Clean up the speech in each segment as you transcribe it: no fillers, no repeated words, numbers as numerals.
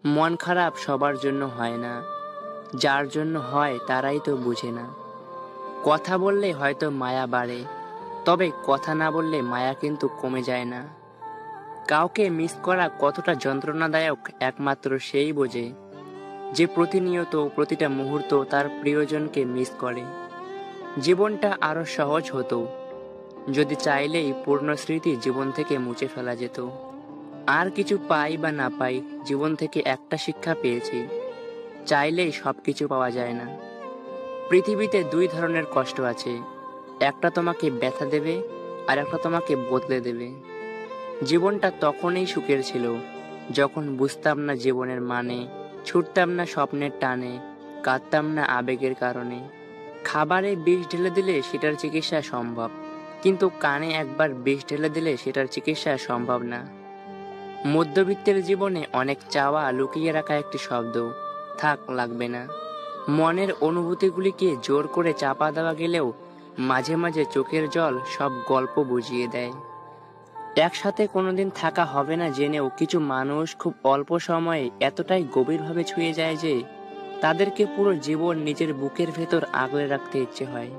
মন খারাপ সবার জন্য হয় না, যার জন্য হয় তারাই তো বুঝে না। কথা বললে হয়তো মায়া বাড়ে, তবে কথা না বললে মায়া কিন্তু কমে যায় না। কাউকে মিস করা কতটা যন্ত্রণাদায়ক একমাত্র সেই বোঝে, যে প্রতিনিয়ত প্রতিটা মুহূর্ত তার প্রিয়জনকে মিস করে। জীবনটা আরো সহজ হতো যদি চাইলেই পূর্ণ স্মৃতি জীবন থেকে মুছে ফেলা যেত। আর কিছু পাই বা না পাই, জীবন থেকে একটা শিক্ষা পেয়েছি, চাইলেই সবকিছু পাওয়া যায় না। পৃথিবীতে দুই ধরনের কষ্ট আছে, একটা তোমাকে ব্যথা দেবে আর একটা তোমাকে বদলে দেবে। জীবনটা তখনই সুখের ছিল যখন বুঝতাম না জীবনের মানে, ছুটতাম না স্বপ্নের টানে, কাঁদতাম না আবেগের কারণে। খাবারে বিষ ঢেলে দিলে সেটার চিকিৎসা সম্ভব, কিন্তু কানে একবার বিষ ঢেলে দিলে সেটার চিকিৎসা সম্ভব না। মধ্যবিত্তের জীবনে অনেক চাওয়া লুকিয়ে রাখা একটি শব্দ, থাক লাগবে না। মনের অনুভূতিগুলিকে জোর করে চাপা দেওয়া গেলেও মাঝে মাঝে চোখের জল সব গল্প বুঝিয়ে দেয়। একসাথে কোনোদিন থাকা হবে না জেনেও কিছু মানুষ খুব অল্প সময়ে এতটাই গভীরভাবে ছুঁয়ে যায় যে তাদেরকে পুরো জীবন নিজের বুকের ভেতর আগলে রাখতে ইচ্ছে হয়।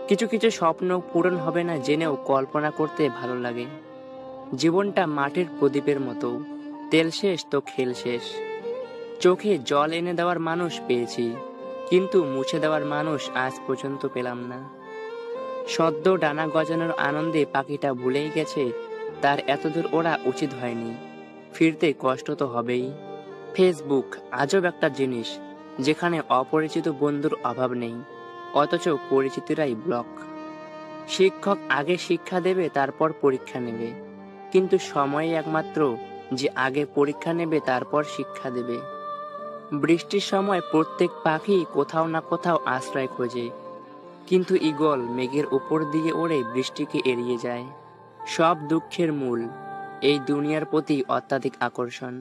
কিছু কিছু স্বপ্ন পূরণ হবে না জেনেও কল্পনা করতে ভালো লাগে। জীবনটা মাটির প্রদীপের মতো, তেল শেষ তো খেল শেষ। চোখে জল এনে দেওয়ার মানুষ পেয়েছি, কিন্তু মুছে দেওয়ার মানুষ আজ পর্যন্ত পেলাম না। সদ্য ডানা গজানোর আনন্দে পাখিটা ভুলেই গেছে তার এতদূর ওড়া উচিত হয়নি, ফিরতে কষ্ট তো হবেই। ফেসবুক আজব একটা জিনিস, যেখানে অপরিচিত বন্ধুর অভাব নেই, অথচ পরিচিতরাই ব্লক। শিক্ষক আগে শিক্ষা দেবে তারপর পরীক্ষা নেবে, কিন্তু সময় একমাত্র যে আগে পরীক্ষা নেবে তারপর শিক্ষা দেবে। বৃষ্টির সময় প্রত্যেক পাখি কোথাও না কোথাও আশ্রয় খোঁজে, কিন্তু ঈগল মেঘের উপর দিয়ে ওড়ে বৃষ্টিকে এড়িয়ে যায়। সব দুঃখের মূল এই দুনিয়ার প্রতি অত্যাধিক আকর্ষণ।